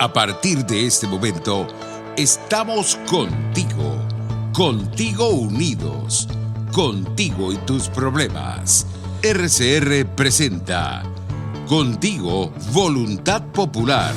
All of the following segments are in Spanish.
A partir de este momento, estamos contigo unidos, contigo y tus problemas. RCR presenta Contigo, Voluntad Popular.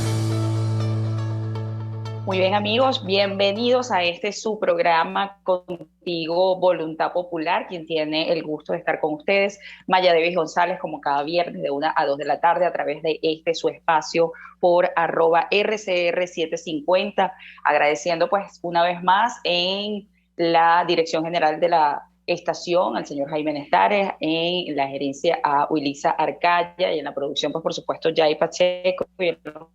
Muy bien, amigos, bienvenidos a su programa Contigo, Voluntad Popular. Quien tiene el gusto de estar con ustedes, Maya Davis González, como cada viernes de 1 a 2 de la tarde a través de su espacio por @RCR750, agradeciendo pues una vez más en la dirección general de la estación al señor Jaime Nestares, en la gerencia a Wilisa Arcaya y en la producción pues por supuesto Jay Pacheco y en los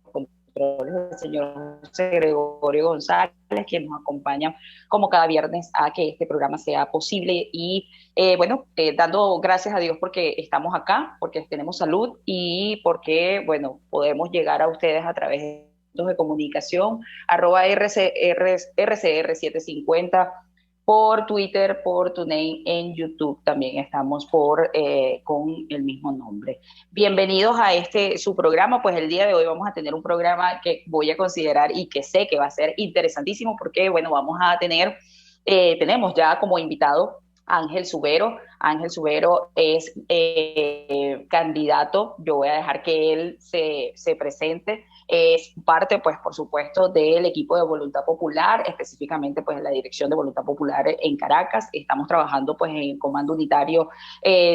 el señor José Gregorio González, quien nos acompaña como cada viernes a que este programa sea posible y dando gracias a Dios porque estamos acá, porque tenemos salud y porque, bueno, podemos llegar a ustedes a través de comunicación, @RCR750, por Twitter, por TuneIn, en YouTube también estamos con el mismo nombre. Bienvenidos a su programa. Pues el día de hoy vamos a tener un programa que voy a considerar y que sé que va a ser interesantísimo porque, bueno, tenemos ya como invitado a Ángel Subero. Ángel Subero es candidato. Yo voy a dejar que él se presente. Es parte, pues, por supuesto, del equipo de Voluntad Popular, específicamente, pues, en la dirección de Voluntad Popular en Caracas. Estamos trabajando, pues, en comando unitario,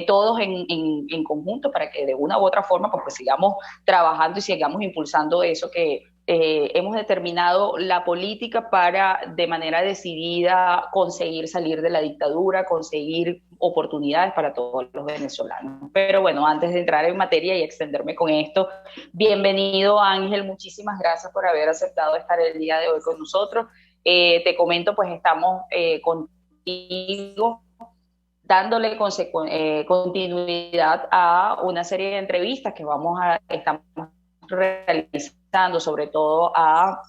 todos en conjunto para que de una u otra forma, pues sigamos trabajando y sigamos impulsando eso que hemos determinado la política para, de manera decidida, conseguir salir de la dictadura, conseguir oportunidades para todos los venezolanos. Pero bueno, antes de entrar en materia y extenderme con esto, bienvenido Ángel, muchísimas gracias por haber aceptado estar el día de hoy con nosotros. Te comento, pues estamos contigo dándole continuidad a una serie de entrevistas que estamos realizando, sobre todo a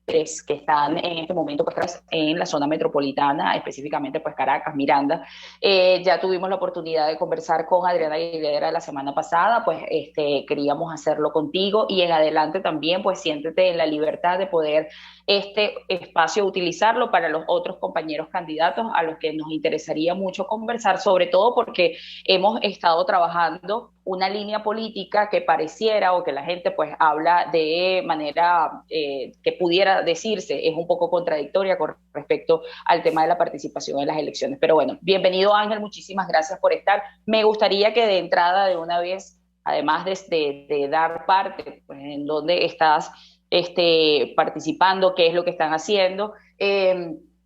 que están en este momento pues en la zona metropolitana, específicamente pues Caracas, Miranda. Ya tuvimos la oportunidad de conversar con Adriana Aguilera la semana pasada, pues queríamos hacerlo contigo y en adelante también pues siéntete en la libertad de poder este espacio utilizarlo para los otros compañeros candidatos a los que nos interesaría mucho conversar, sobre todo porque hemos estado trabajando una línea política que pareciera o que la gente pues habla de manera que pudiera decirse es un poco contradictoria con respecto al tema de la participación en las elecciones. Pero bueno, bienvenido Ángel, muchísimas gracias por estar. Me gustaría que de entrada de una vez, además de dar parte pues, en dónde estás participando, qué es lo que están haciendo,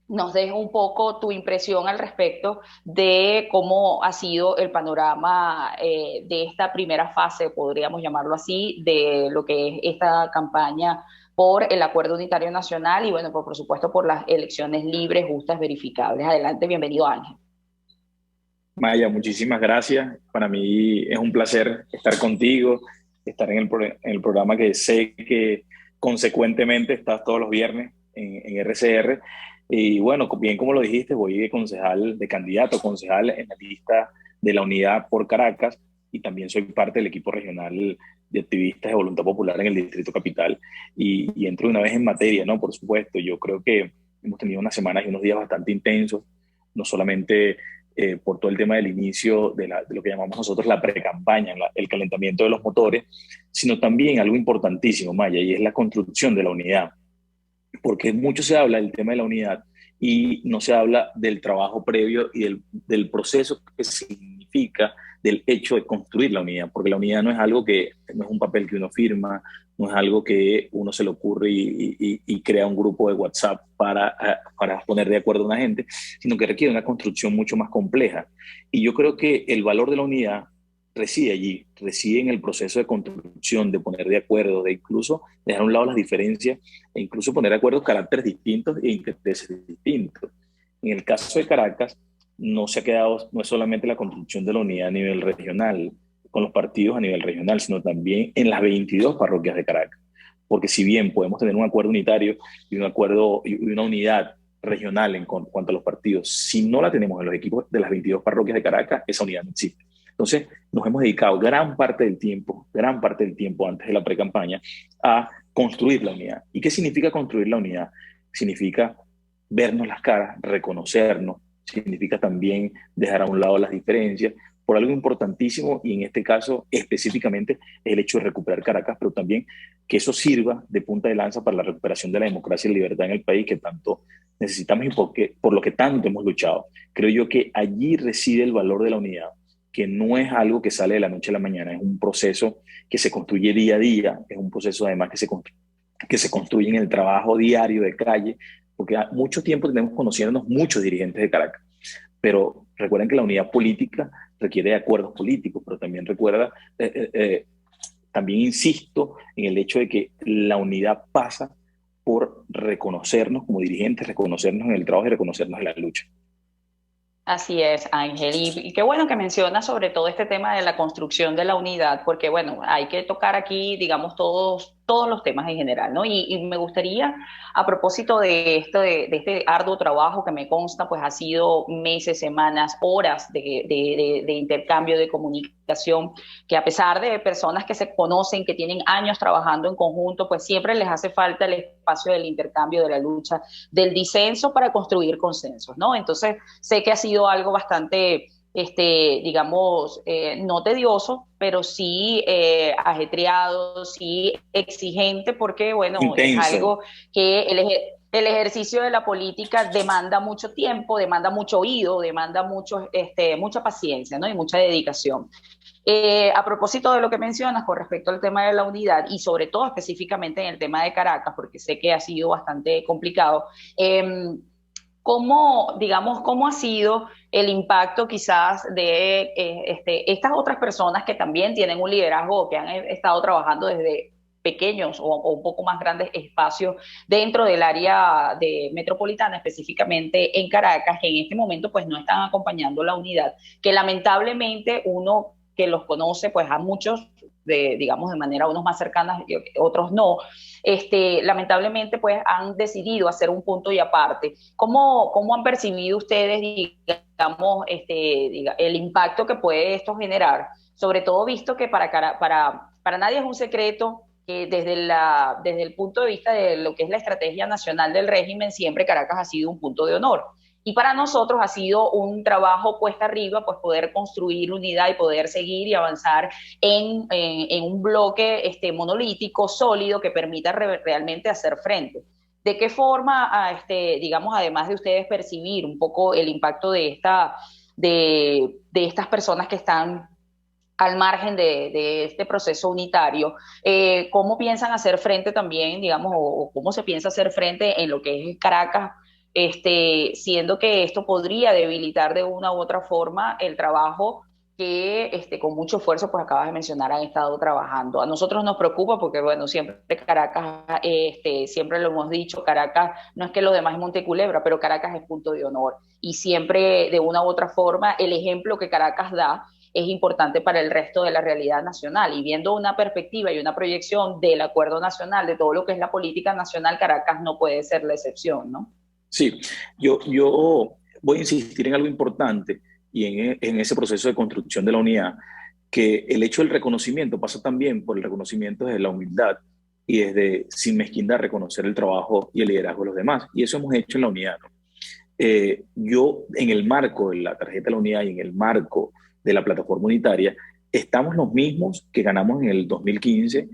nos deja un poco tu impresión al respecto de cómo ha sido el panorama de esta primera fase, podríamos llamarlo así, de lo que es esta campaña por el Acuerdo Unitario Nacional y, bueno, por supuesto, por las elecciones libres, justas, verificables. Adelante, bienvenido Ángel. Maya, muchísimas gracias. Para mí es un placer estar contigo, estar en el programa que sé que consecuentemente estás todos los viernes en RCR. Y bueno, bien como lo dijiste, voy de candidato concejal en la lista de la Unidad por Caracas y también soy parte del equipo regional de activistas de Voluntad Popular en el Distrito Capital. Y entro una vez en materia, ¿no? Por supuesto, yo creo que hemos tenido unas semanas y unos días bastante intensos, no solamente por todo el tema del inicio de lo que llamamos nosotros la pre-campaña, el calentamiento de los motores, sino también algo importantísimo, Maya, y es la construcción de la unidad. Porque mucho se habla del tema de la unidad y no se habla del trabajo previo y del proceso que significa del hecho de construir la unidad, porque la unidad no es un papel que uno firma, no es algo que uno se le ocurre y crea un grupo de WhatsApp para poner de acuerdo a una gente, sino que requiere una construcción mucho más compleja. Y yo creo que el valor de la unidad reside allí, reside en el proceso de construcción, de poner de acuerdo, de incluso dejar a un lado las diferencias e incluso poner de acuerdo caracteres distintos e intereses distintos. En el caso de Caracas, no es solamente la construcción de la unidad a nivel regional, con los partidos a nivel regional, sino también en las 22 parroquias de Caracas. Porque si bien podemos tener un acuerdo unitario y una unidad regional en cuanto a los partidos, si no la tenemos en los equipos de las 22 parroquias de Caracas, esa unidad no existe. Entonces, nos hemos dedicado gran parte del tiempo antes de la pre-campaña a construir la unidad. ¿Y qué significa construir la unidad? Significa vernos las caras, reconocernos, significa también dejar a un lado las diferencias por algo importantísimo, y en este caso específicamente es el hecho de recuperar Caracas, pero también que eso sirva de punta de lanza para la recuperación de la democracia y la libertad en el país que tanto necesitamos y por lo que tanto hemos luchado. Creo yo que allí reside el valor de la unidad, que no es algo que sale de la noche a la mañana, es un proceso que se construye día a día, es un proceso además que se construye en el trabajo diario de calle, porque mucho tiempo tenemos conociéndonos muchos dirigentes de Caracas, pero recuerden que la unidad política requiere de acuerdos políticos, pero también también insisto en el hecho de que la unidad pasa por reconocernos como dirigentes, reconocernos en el trabajo y reconocernos en la lucha. Así es, Ángel. Y qué bueno que mencionas sobre todo este tema de la construcción de la unidad, porque bueno, hay que tocar aquí, digamos, todos los temas en general, ¿no? Y me gustaría, a propósito de este arduo trabajo que me consta, pues ha sido meses, semanas, horas de intercambio, de comunicación, que a pesar de personas que se conocen, que tienen años trabajando en conjunto, pues siempre les hace falta el espacio del intercambio, de la lucha, del disenso para construir consensos, ¿no? Entonces, sé que ha sido algo bastante digamos, no tedioso, pero sí ajetreado, sí exigente, porque, bueno, es Intenso. algo que el ejercicio de la política demanda mucho tiempo, demanda mucho oído, demanda mucha paciencia, ¿no? Y mucha dedicación. A propósito de lo que mencionas con respecto al tema de la unidad y sobre todo específicamente en el tema de Caracas, porque sé que ha sido bastante complicado, digamos, cómo ha sido el impacto quizás de estas otras personas que también tienen un liderazgo, que han estado trabajando desde pequeños o un poco más grandes espacios dentro del área metropolitana, específicamente en Caracas, que en este momento pues no están acompañando la unidad, que lamentablemente uno que los conoce, pues a muchos, digamos, de manera unos más cercanas y otros no, lamentablemente pues han decidido hacer un punto y aparte. ¿Cómo han percibido ustedes, digamos, el impacto que puede esto generar? Sobre todo visto que para nadie es un secreto que desde el punto de vista de lo que es la estrategia nacional del régimen, siempre Caracas ha sido un punto de honor. Y para nosotros ha sido un trabajo cuesta arriba, pues poder construir unidad y poder seguir y avanzar en un bloque monolítico, sólido, que permita realmente hacer frente. ¿De qué forma, digamos, además de ustedes percibir un poco el impacto de estas personas que están al margen de este proceso unitario, cómo piensan hacer frente también, digamos, o cómo se piensa hacer frente en lo que es Caracas, siendo que esto podría debilitar de una u otra forma el trabajo que con mucho esfuerzo, pues acabas de mencionar, han estado trabajando? A nosotros nos preocupa porque, bueno, siempre Caracas, siempre lo hemos dicho, Caracas no es que los demás es Monteculebra, pero Caracas es punto de honor. Y siempre, de una u otra forma, el ejemplo que Caracas da es importante para el resto de la realidad nacional. Y viendo una perspectiva y una proyección del acuerdo nacional, de todo lo que es la política nacional, Caracas no puede ser la excepción, ¿no? Sí, yo voy a insistir en algo importante y en ese proceso de construcción de la unidad, que el hecho del reconocimiento pasa también por el reconocimiento desde la humildad y desde, sin mezquindad, reconocer el trabajo y el liderazgo de los demás. Y eso hemos hecho en la unidad, ¿no? Yo, en el marco de la tarjeta de la unidad y en el marco de la plataforma unitaria, estamos los mismos que ganamos en el 2015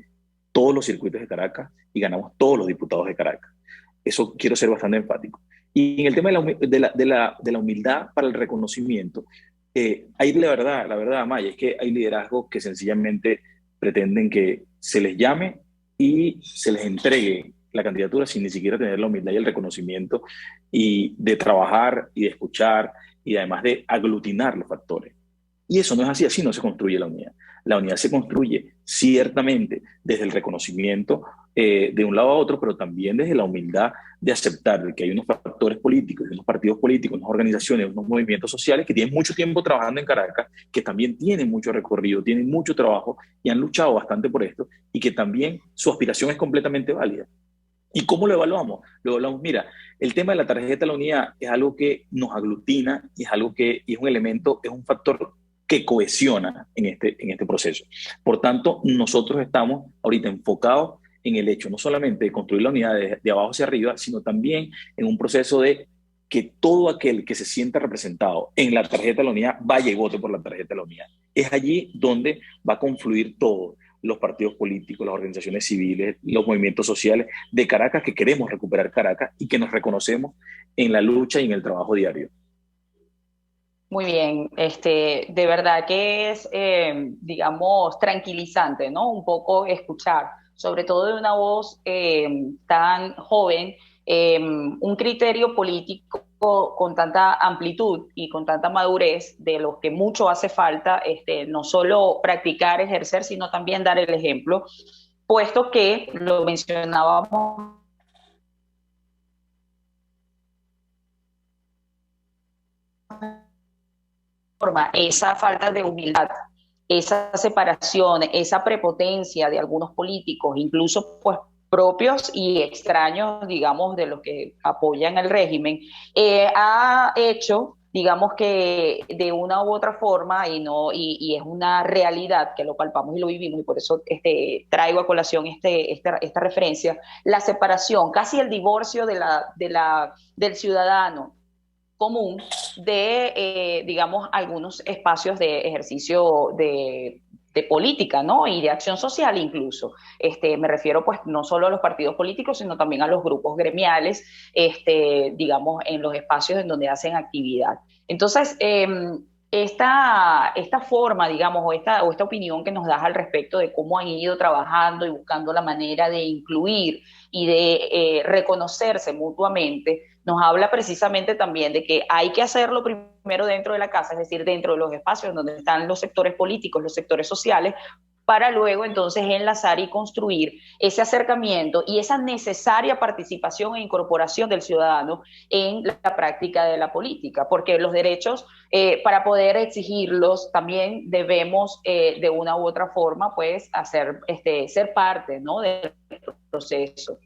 todos los circuitos de Caracas y ganamos todos los diputados de Caracas. Eso quiero ser bastante enfático. Y en el tema de la humildad para el reconocimiento, hay la verdad, Maya, es que hay liderazgos que sencillamente pretenden que se les llame y se les entregue la candidatura sin ni siquiera tener la humildad y el reconocimiento y de trabajar y de escuchar y además de aglutinar los factores. Y eso no es así, así no se construye la unidad. La unidad se construye ciertamente desde el reconocimiento de un lado a otro, pero también desde la humildad de aceptar que hay unos factores políticos, unos partidos políticos, unas organizaciones, unos movimientos sociales que tienen mucho tiempo trabajando en Caracas, que también tienen mucho recorrido, tienen mucho trabajo y han luchado bastante por esto y que también su aspiración es completamente válida. ¿Y cómo lo evaluamos? Lo evaluamos, mira, el tema de la tarjeta de la unidad es algo que nos aglutina y es algo que y es un elemento, es un factor que cohesiona en este proceso. Por tanto, nosotros estamos ahorita enfocados en el hecho no solamente de construir la unidad de abajo hacia arriba, sino también en un proceso de que todo aquel que se sienta representado en la tarjeta de la unidad vaya y vote por la tarjeta de la unidad. Es allí donde va a confluir todo, los partidos políticos, las organizaciones civiles, los movimientos sociales de Caracas, que queremos recuperar Caracas y que nos reconocemos en la lucha y en el trabajo diario. Muy bien, de verdad que es, digamos, tranquilizante, ¿no? Un poco escuchar, sobre todo de una voz tan joven, un criterio político con tanta amplitud y con tanta madurez de lo que mucho hace falta, no solo practicar, ejercer, sino también dar el ejemplo, puesto que lo mencionábamos esa falta de humildad, esa separación, esa prepotencia de algunos políticos, incluso pues propios y extraños, digamos, de los que apoyan el régimen, ha hecho, digamos que de una u otra forma, y es una realidad que lo palpamos y lo vivimos, y por eso traigo a colación esta referencia, la separación, casi el divorcio del ciudadano común digamos, algunos espacios de ejercicio de política, ¿no? Y de acción social incluso. Me refiero, pues, no solo a los partidos políticos, sino también a los grupos gremiales, digamos, en los espacios en donde hacen actividad. Entonces, esta forma, digamos, o esta opinión que nos das al respecto de cómo han ido trabajando y buscando la manera de incluir y de reconocerse mutuamente, nos habla precisamente también de que hay que hacerlo primero dentro de la casa, es decir, dentro de los espacios donde están los sectores políticos, los sectores sociales, para luego entonces enlazar y construir ese acercamiento y esa necesaria participación e incorporación del ciudadano en la práctica de la política, porque los derechos, para poder exigirlos, también debemos de una u otra forma, pues, ser parte, ¿no?, del proceso.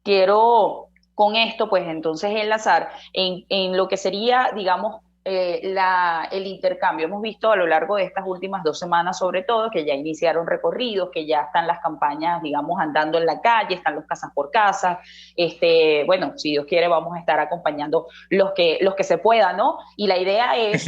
Quiero con esto, pues entonces enlazar en lo que sería, digamos, el intercambio. Hemos visto a lo largo de estas últimas 2 semanas, sobre todo, que ya iniciaron recorridos, que ya están las campañas, digamos, andando en la calle, están los casas por casa. Bueno, si Dios quiere, vamos a estar acompañando los que se pueda, ¿no? Y la idea es,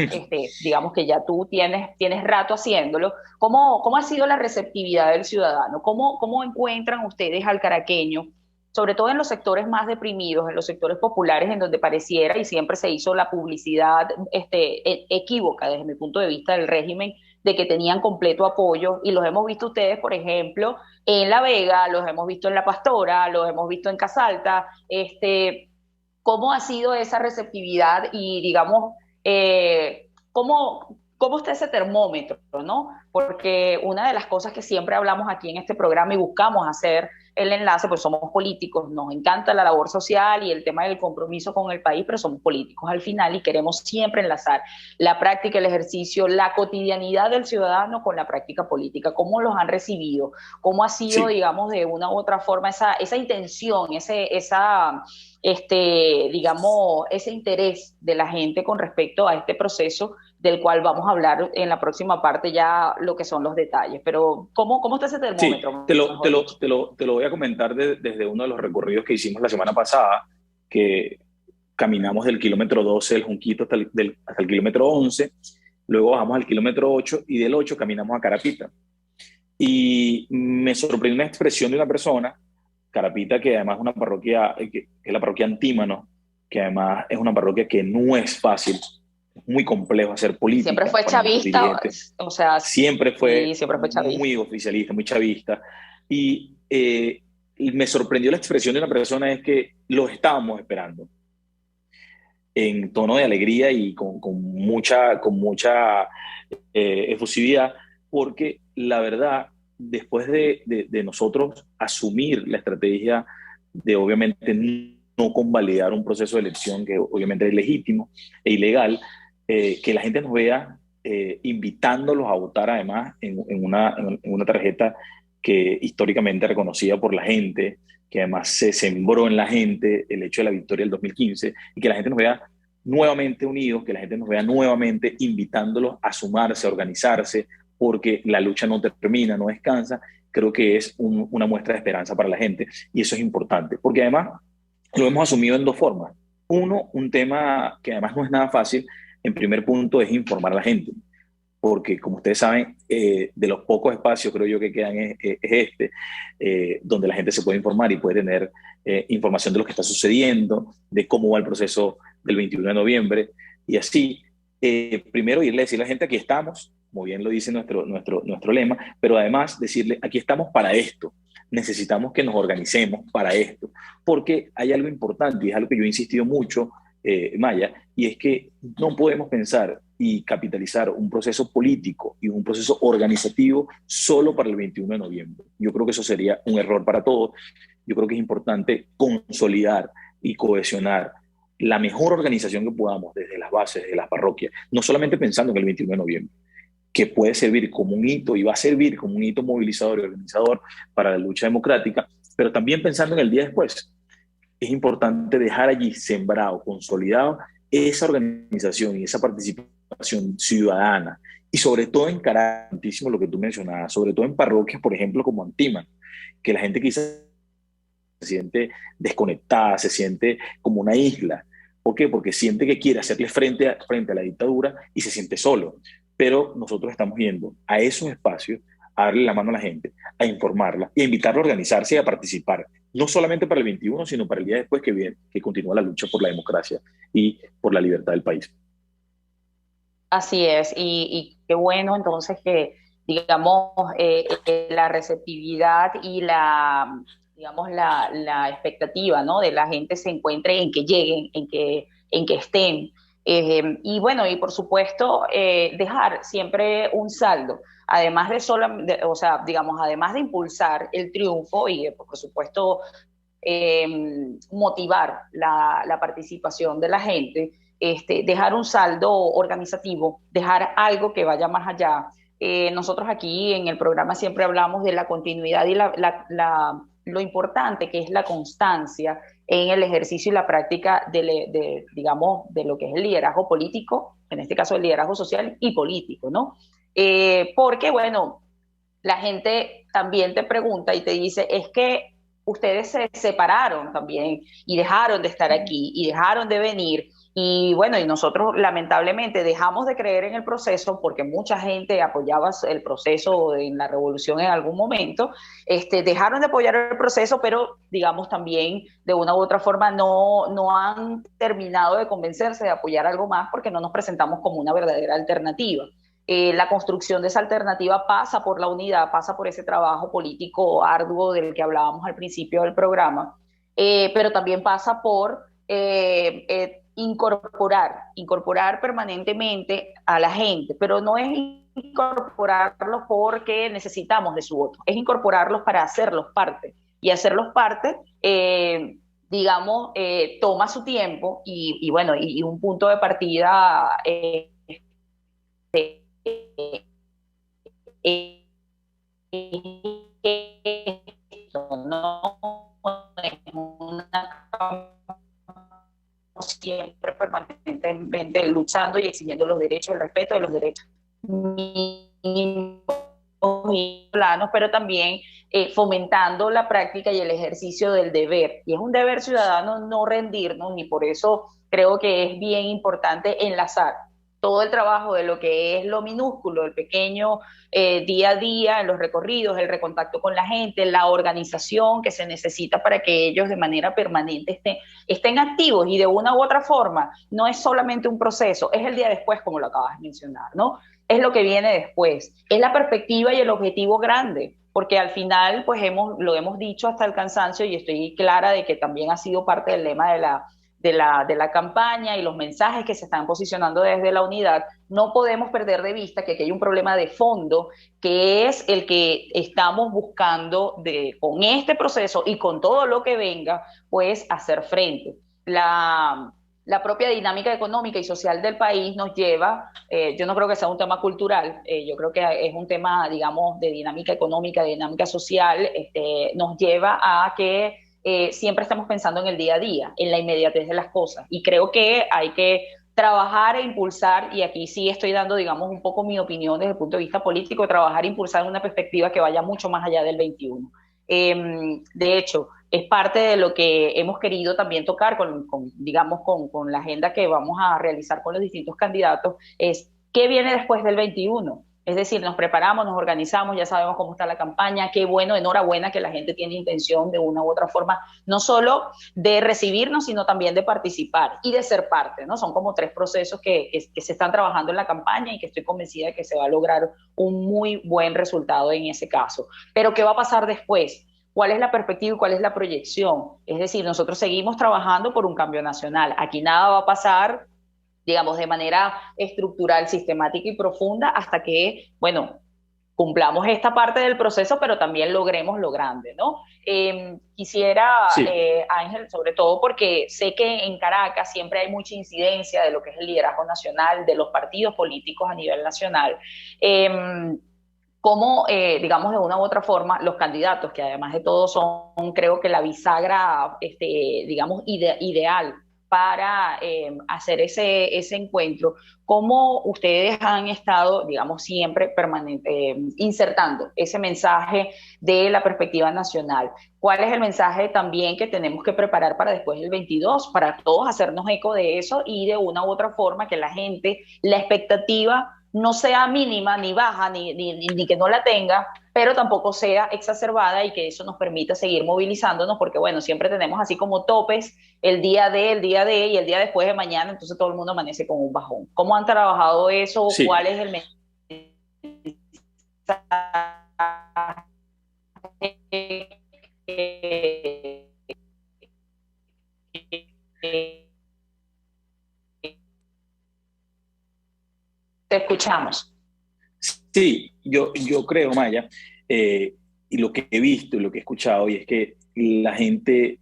digamos que ya tú tienes rato haciéndolo. ¿Cómo ha sido la receptividad del ciudadano? ¿Cómo encuentran ustedes al caraqueño, sobre todo en los sectores más deprimidos, en los sectores populares, en donde pareciera y siempre se hizo la publicidad equívoca desde mi punto de vista del régimen, de que tenían completo apoyo, y los hemos visto ustedes, por ejemplo, en La Vega, los hemos visto en La Pastora, los hemos visto en Casalta? ¿Cómo ha sido esa receptividad y, digamos, cómo está ese termómetro, ¿no? Porque una de las cosas que siempre hablamos aquí en este programa y buscamos hacer el enlace, pues somos políticos, nos encanta la labor social y el tema del compromiso con el país, pero somos políticos al final y queremos siempre enlazar la práctica, el ejercicio, la cotidianidad del ciudadano con la práctica política. ¿Cómo los han recibido? ¿Cómo ha sido, Sí. digamos, de una u otra forma esa intención, digamos, ese interés de la gente con respecto a este proceso, del cual vamos a hablar en la próxima parte ya lo que son los detalles? Pero ¿cómo está ese Sí, termómetro? te lo voy a comentar desde uno de los recorridos que hicimos la semana pasada, que caminamos del kilómetro 12 del Junquito hasta el kilómetro 11, luego bajamos al kilómetro 8 y del 8 caminamos a Carapita. Y me sorprendió una expresión de una persona, Carapita, que además es una parroquia, que es la parroquia Antímano, que además es una parroquia que no es fácil, es muy complejo hacer política. Siempre fue chavista, o sea, siempre fue chavista, muy oficialista, muy chavista. Y me sorprendió la expresión de una persona, es que los estábamos esperando en tono de alegría y con mucha efusividad, porque la verdad, después de nosotros asumir la estrategia de obviamente no convalidar un proceso de elección que obviamente es legítimo e ilegal, que la gente nos vea invitándolos a votar además en una tarjeta que históricamente reconocida por la gente, que además se sembró en la gente el hecho de la victoria del 2015, y que la gente nos vea nuevamente unidos, que la gente nos vea nuevamente invitándolos a sumarse, a organizarse, porque la lucha no termina, no descansa, creo que es una muestra de esperanza para la gente y eso es importante, porque además lo hemos asumido en dos formas. Uno, un tema que además no es nada fácil, en primer punto es informar a la gente, porque como ustedes saben, de los pocos espacios creo yo que quedan es este, donde la gente se puede informar y puede tener información de lo que está sucediendo, de cómo va el proceso del 21 de noviembre, y así, primero irle a decirle a la gente, aquí estamos, como bien lo dice nuestro lema, pero además decirle, aquí estamos para esto, necesitamos que nos organicemos para esto, porque hay algo importante, y es algo que yo he insistido mucho, Maya, y es que no podemos pensar y capitalizar un proceso político y un proceso organizativo solo para el 21 de noviembre. Yo creo que eso sería un error para todos. Yo creo que es importante consolidar y cohesionar la mejor organización que podamos desde las bases, desde las parroquias, no solamente pensando en el 21 de noviembre, que puede servir como un hito y va a servir como un hito movilizador y organizador para la lucha democrática, pero también pensando en el día después. Es importante dejar allí sembrado, consolidado esa organización y esa participación ciudadana y sobre todo encarar muchísimo lo que tú mencionabas, sobre todo en parroquias, por ejemplo, como Antíman, que la gente quizás se siente desconectada, se siente como una isla. ¿Por qué? Porque siente que quiere hacerle frente a la dictadura y se siente solo. Pero nosotros estamos yendo a esos espacios a darle la mano a la gente, a informarla y a invitarla a organizarse y a participar, no solamente para el 21, sino para el día después que viene, que continúa la lucha por la democracia y por la libertad del país. Así es, y qué bueno entonces que, digamos, la receptividad y digamos, la expectativa, ¿no? De la gente se encuentre en que lleguen, en que estén. Y bueno, y por supuesto, dejar siempre un saldo, además o sea, digamos, además de impulsar el triunfo y, por supuesto, motivar la participación de la gente, dejar un saldo organizativo, dejar algo que vaya más allá. Nosotros aquí en el programa siempre hablamos de la continuidad y lo importante que es la constancia en el ejercicio y la práctica digamos, de lo que es el liderazgo político, en este caso el liderazgo social y político, ¿no? Porque, bueno, la gente también te pregunta y te dice, es que ustedes se separaron también y dejaron de estar aquí y dejaron de venir. Y bueno, y nosotros lamentablemente dejamos de creer en el proceso porque mucha gente apoyaba el proceso en la revolución en algún momento, dejaron de apoyar el proceso, pero digamos también de una u otra forma no han terminado de convencerse de apoyar algo más porque no nos presentamos como una verdadera alternativa. La construcción de esa alternativa pasa por la unidad, pasa por ese trabajo político arduo del que hablábamos al principio del programa, pero también pasa por incorporar permanentemente a la gente, pero no es incorporarlos porque necesitamos de su voto, es incorporarlos para hacerlos parte, y hacerlos parte, digamos, toma su tiempo y bueno, y un punto de partida no es una siempre permanentemente luchando y exigiendo los derechos, el respeto de los derechos mínimos y planos, pero también fomentando la práctica y el ejercicio del deber. Y es un deber ciudadano no rendirnos, y por eso creo que es bien importante enlazar todo el trabajo de lo que es lo minúsculo, el pequeño día a día, en los recorridos, el recontacto con la gente, la organización que se necesita para que ellos de manera permanente estén activos y de una u otra forma. No es solamente un proceso, es el día después, como lo acabas de mencionar, ¿no? Es lo que viene después, es la perspectiva y el objetivo grande, porque al final, pues lo hemos dicho hasta el cansancio y estoy clara de que también ha sido parte del lema de la campaña y los mensajes que se están posicionando desde la unidad. No podemos perder de vista que aquí hay un problema de fondo, que es el que estamos buscando con este proceso y con todo lo que venga, pues hacer frente. La propia dinámica económica y social del país nos lleva, yo no creo que sea un tema cultural, yo creo que es un tema, digamos, de dinámica económica, de dinámica social, nos lleva a que siempre estamos pensando en el día a día, en la inmediatez de las cosas. Y creo que hay que trabajar e impulsar, y aquí sí estoy dando, digamos, un poco mi opinión desde el punto de vista político, trabajar e impulsar una perspectiva que vaya mucho más allá del 21. De hecho, es parte de lo que hemos querido también tocar digamos, con la agenda que vamos a realizar con los distintos candidatos, es qué viene después del 21. Es decir, nos preparamos, nos organizamos, ya sabemos cómo está la campaña, qué bueno, enhorabuena que la gente tiene intención de una u otra forma, no solo de recibirnos, sino también de participar y de ser parte, ¿no? Son como tres procesos que se están trabajando en la campaña y que estoy convencida de que se va a lograr un muy buen resultado en ese caso. Pero ¿qué va a pasar después? ¿Cuál es la perspectiva y cuál es la proyección? Es decir, nosotros seguimos trabajando por un cambio nacional. Aquí nada va a pasar, digamos, de manera estructural, sistemática y profunda hasta que, bueno, cumplamos esta parte del proceso, pero también logremos lo grande, ¿no? Quisiera, Sí, Ángel, sobre todo porque sé que en Caracas siempre hay mucha incidencia de lo que es el liderazgo nacional, de los partidos políticos a nivel nacional. Cómo, digamos, de una u otra forma, los candidatos, que además de todo son, creo que la bisagra, digamos, ideal para hacer ese encuentro, cómo ustedes han estado, digamos, siempre insertando ese mensaje de la perspectiva nacional. ¿Cuál es el mensaje también que tenemos que preparar para después del 22? Para todos hacernos eco de eso y de una u otra forma que la gente, la expectativa no sea mínima, ni baja, ni que no la tenga, pero tampoco sea exacerbada y que eso nos permita seguir movilizándonos, porque bueno, siempre tenemos así como topes el día de y el día después de mañana, entonces todo el mundo amanece con un bajón. ¿Cómo han trabajado eso? sí. ¿Cuál es el mensaje que te escuchamos? Sí, yo creo, Maya, y lo que he visto y lo que he escuchado, y es que la gente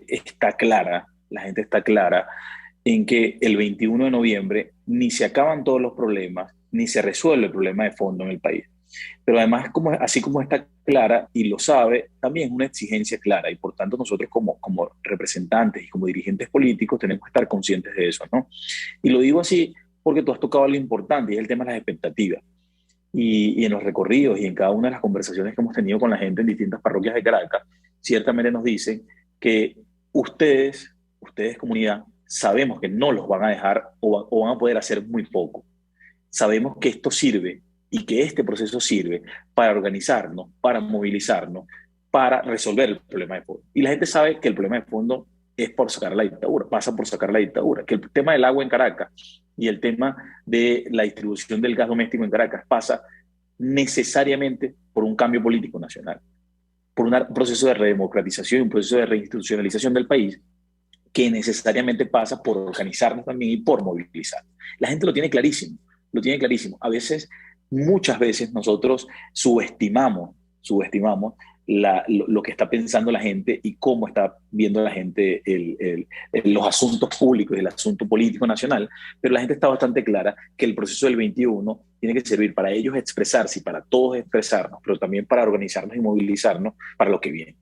está clara, la gente está clara en que el 21 de noviembre ni se acaban todos los problemas, ni se resuelve el problema de fondo en el país. Pero además, así como está clara y lo sabe, también es una exigencia clara y por tanto nosotros como representantes y como dirigentes políticos tenemos que estar conscientes de eso, ¿no? Y lo digo así porque tú has tocado algo importante y es el tema de las expectativas. Y en los recorridos y en cada una de las conversaciones que hemos tenido con la gente en distintas parroquias de Caracas, ciertamente nos dicen que ustedes comunidad, sabemos que no los van a dejar o van a poder hacer muy poco. Sabemos que esto sirve y que este proceso sirve para organizarnos, para movilizarnos, para resolver el problema de fondo. Y la gente sabe que el problema de fondo es por sacar la dictadura, pasa por sacar la dictadura, que el tema del agua en Caracas y el tema de la distribución del gas doméstico en Caracas pasa necesariamente por un cambio político nacional, por un proceso de redemocratización, un proceso de reinstitucionalización del país que necesariamente pasa por organizarnos también y por movilizar. La gente lo tiene clarísimo, lo tiene clarísimo. A veces, muchas veces nosotros subestimamos lo que está pensando la gente y cómo está viendo la gente los asuntos públicos y el asunto político nacional, pero la gente está bastante clara que el proceso del 21 tiene que servir para ellos expresarse y para todos expresarnos, pero también para organizarnos y movilizarnos para lo que viene.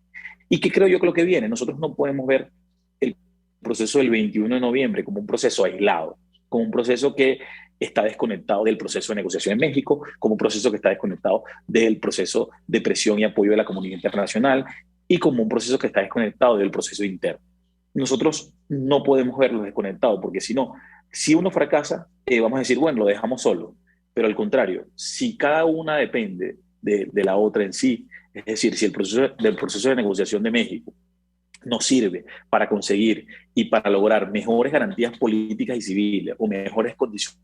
¿Y qué creo yo que lo que viene? Nosotros no podemos ver el proceso del 21 de noviembre como un proceso aislado, como un proceso que está desconectado del proceso de negociación en México, como un proceso que está desconectado del proceso de presión y apoyo de la comunidad internacional y como un proceso que está desconectado del proceso interno. Nosotros no podemos verlo desconectado porque si no, si uno fracasa, vamos a decir, bueno, lo dejamos solo, pero al contrario, si cada una depende de la otra en sí, es decir, si el proceso de negociación de México nos sirve para conseguir y para lograr mejores garantías políticas y civiles o mejores condiciones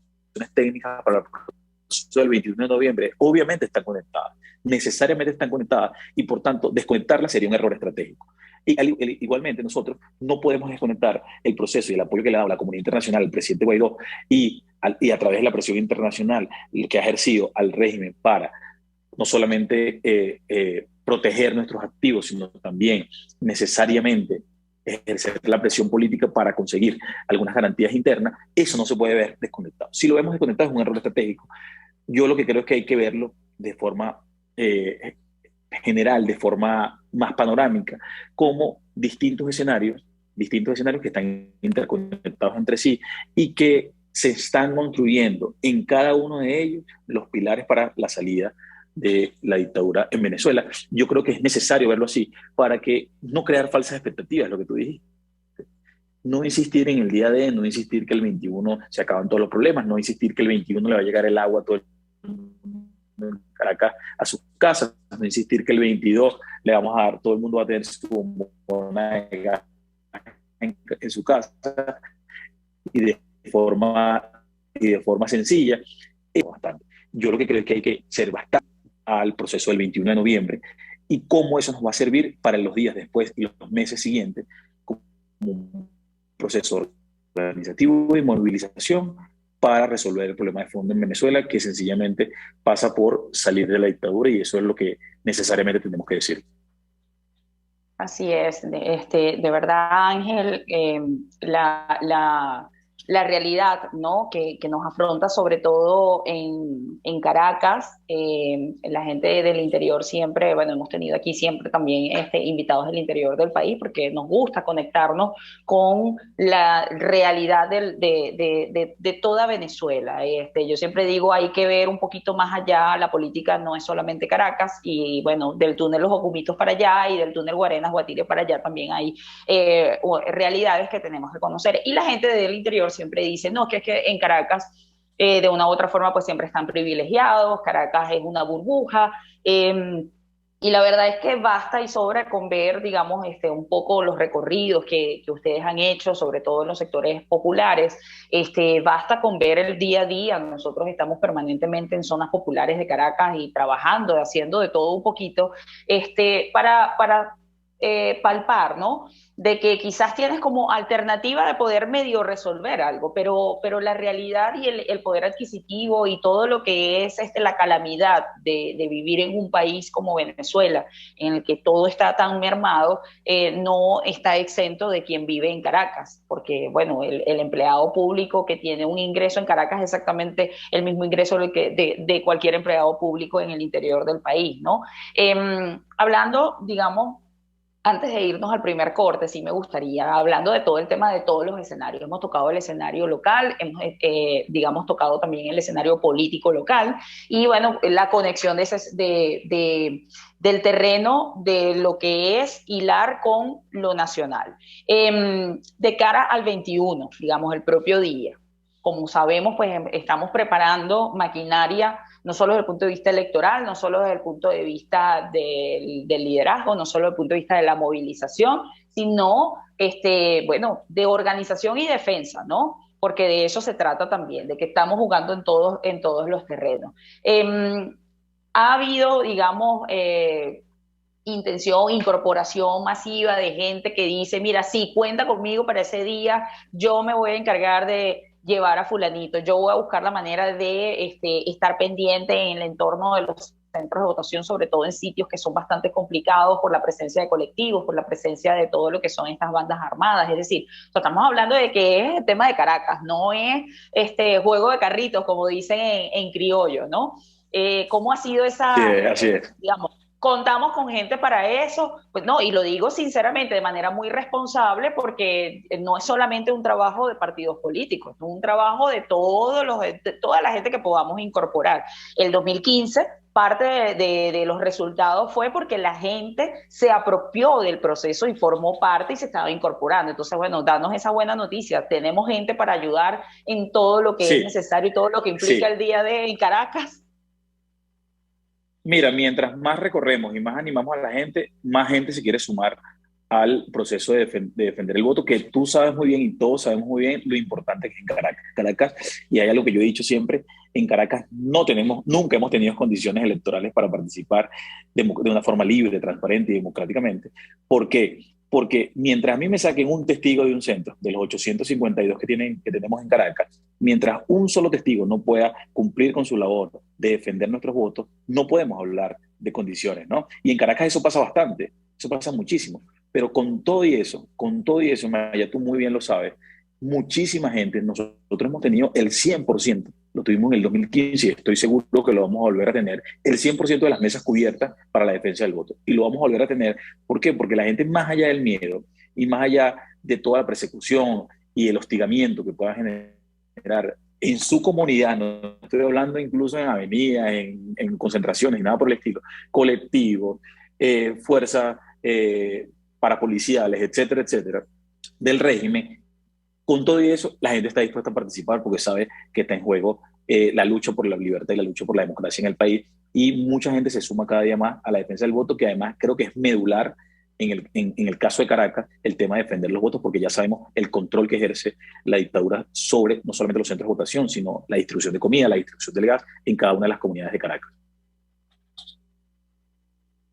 técnicas para el proceso del 21 de noviembre, obviamente están conectadas, necesariamente están conectadas y por tanto desconectarlas sería un error estratégico. Igualmente nosotros no podemos desconectar el proceso y el apoyo que le ha dado la comunidad internacional, el presidente Guaidó y a través de la presión internacional que ha ejercido al régimen para no solamente proteger nuestros activos, sino también necesariamente ejercer la presión política para conseguir algunas garantías internas, eso no se puede ver desconectado. Si lo vemos desconectado es un error estratégico. Yo lo que creo es que hay que verlo de forma general, de forma más panorámica, como distintos escenarios distintos escenarios que están interconectados entre sí y que se están construyendo en cada uno de ellos los pilares para la salida de la dictadura en Venezuela. Yo creo que es necesario verlo así para que no crear falsas expectativas, lo que tú dijiste. No insistir en el día de, no insistir que el 21 se acaban todos los problemas, no insistir que el 21 le va a llegar el agua a todo el en Caracas a sus casas, no insistir que el 22 le vamos a dar, todo el mundo va a tener su bombona de gas en su casa y de forma sencilla. Es bastante. Yo lo que creo es que hay que ser bastante al proceso del 21 de noviembre y cómo eso nos va a servir para los días después y los meses siguientes como un proceso organizativo y movilización para resolver el problema de fondo en Venezuela, que sencillamente pasa por salir de la dictadura, y eso es lo que necesariamente tenemos que decir. Así es, de verdad, Ángel, la realidad, ¿no? que nos afronta sobre todo en Caracas, la gente del interior siempre, bueno, hemos tenido aquí siempre también invitados del interior del país porque nos gusta conectarnos con la realidad de toda Venezuela. Yo siempre digo, hay que ver un poquito más allá, la política no es solamente Caracas, y bueno, del túnel Los Ocumitos para allá y del túnel Guarenas, Guatire para allá también hay realidades que tenemos que conocer. Y la gente del interior siempre dice, no, que es que en Caracas de una u otra forma pues siempre están privilegiados, Caracas es una burbuja, y la verdad es que basta y sobra con ver, digamos, un poco los recorridos que ustedes han hecho, sobre todo en los sectores populares. Basta con ver el día a día. Nosotros estamos permanentemente en zonas populares de Caracas y trabajando, haciendo de todo un poquito, para palpar, ¿no? De que quizás tienes como alternativa de poder medio resolver algo, pero la realidad y el poder adquisitivo y todo lo que es la calamidad de vivir en un país como Venezuela, en el que todo está tan mermado, no está exento de quien vive en Caracas, porque bueno, el empleado público que tiene un ingreso en Caracas es exactamente el mismo ingreso de cualquier empleado público en el interior del país, ¿no? Hablando, digamos, antes de irnos al primer corte, sí me gustaría, hablando de todo el tema de todos los escenarios, hemos tocado el escenario local, hemos, digamos, tocado también el escenario político local, y bueno, la conexión del terreno de lo que es hilar con lo nacional. De cara al 21, digamos, el propio día, como sabemos, pues estamos preparando maquinaria no solo desde el punto de vista electoral, no solo desde el punto de vista del liderazgo, no solo desde el punto de vista de la movilización, sino, bueno, de organización y defensa, ¿no? Porque de eso se trata también, de que estamos jugando en todos los terrenos. Ha habido, digamos, intención, incorporación masiva de gente que dice, mira, sí, cuenta conmigo para ese día, yo me voy a encargar de llevar a fulanito, yo voy a buscar la manera de estar pendiente en el entorno de los centros de votación, sobre todo en sitios que son bastante complicados por la presencia de colectivos, por la presencia de todo lo que son estas bandas armadas. Es decir, estamos hablando de que es el tema de Caracas, no es juego de carritos, como dicen en criollo, ¿no? ¿Cómo ha sido esa, sí, así es. digamos, contamos con gente para eso? Pues no, y lo digo sinceramente, de manera muy responsable, porque no es solamente un trabajo de partidos políticos, es un trabajo de toda la gente que podamos incorporar. El 2015, parte de los resultados fue porque la gente se apropió del proceso y formó parte y se estaba incorporando. Entonces, bueno, danos esa buena noticia. Tenemos gente para ayudar en todo lo que es necesario y todo lo que implica el día en Caracas. Mira, mientras más recorremos y más animamos a la gente, más gente se quiere sumar al proceso de defender el voto, que tú sabes muy bien y todos sabemos muy bien lo importante que es en Caracas, y hay algo que yo he dicho siempre, en Caracas nunca hemos tenido condiciones electorales para participar de una forma libre, transparente y democráticamente. ¿Por qué? Porque mientras a mí me saquen un testigo de un centro, de los 852 que tenemos en Caracas, mientras un solo testigo no pueda cumplir con su labor de defender nuestros votos, no podemos hablar de condiciones, ¿no? Y en Caracas eso pasa bastante, eso pasa muchísimo. Pero con todo y eso, Maya, tú muy bien lo sabes, muchísima gente, nosotros hemos tenido el 100%, lo tuvimos en el 2015 y estoy seguro que lo vamos a volver a tener, el 100% de las mesas cubiertas para la defensa del voto. Y lo vamos a volver a tener, ¿por qué? Porque la gente, más allá del miedo y más allá de toda la persecución y el hostigamiento que pueda generar en su comunidad, no estoy hablando incluso en avenidas, en concentraciones y nada por el estilo, colectivos, fuerzas parapoliciales, etcétera, etcétera, del régimen. Con todo eso, la gente está dispuesta a participar porque sabe que está en juego la lucha por la libertad y la lucha por la democracia en el país, y mucha gente se suma cada día más a la defensa del voto, que además creo que es medular en el caso de Caracas, el tema de defender los votos, porque ya sabemos el control que ejerce la dictadura sobre no solamente los centros de votación, sino la distribución de comida, la distribución del gas en cada una de las comunidades de Caracas.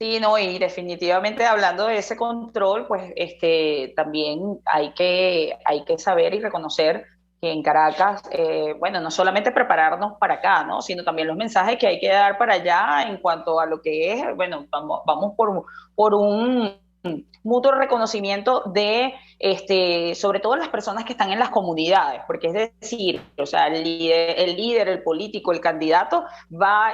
Sí, no, y definitivamente hablando de ese control, pues también hay que saber y reconocer que en Caracas, bueno, no solamente prepararnos para acá, ¿no? Sino también los mensajes que hay que dar para allá en cuanto a lo que es, bueno, vamos por un mutuo reconocimiento de, sobre todo las personas que están en las comunidades, porque es decir, o sea, el líder, el político, el candidato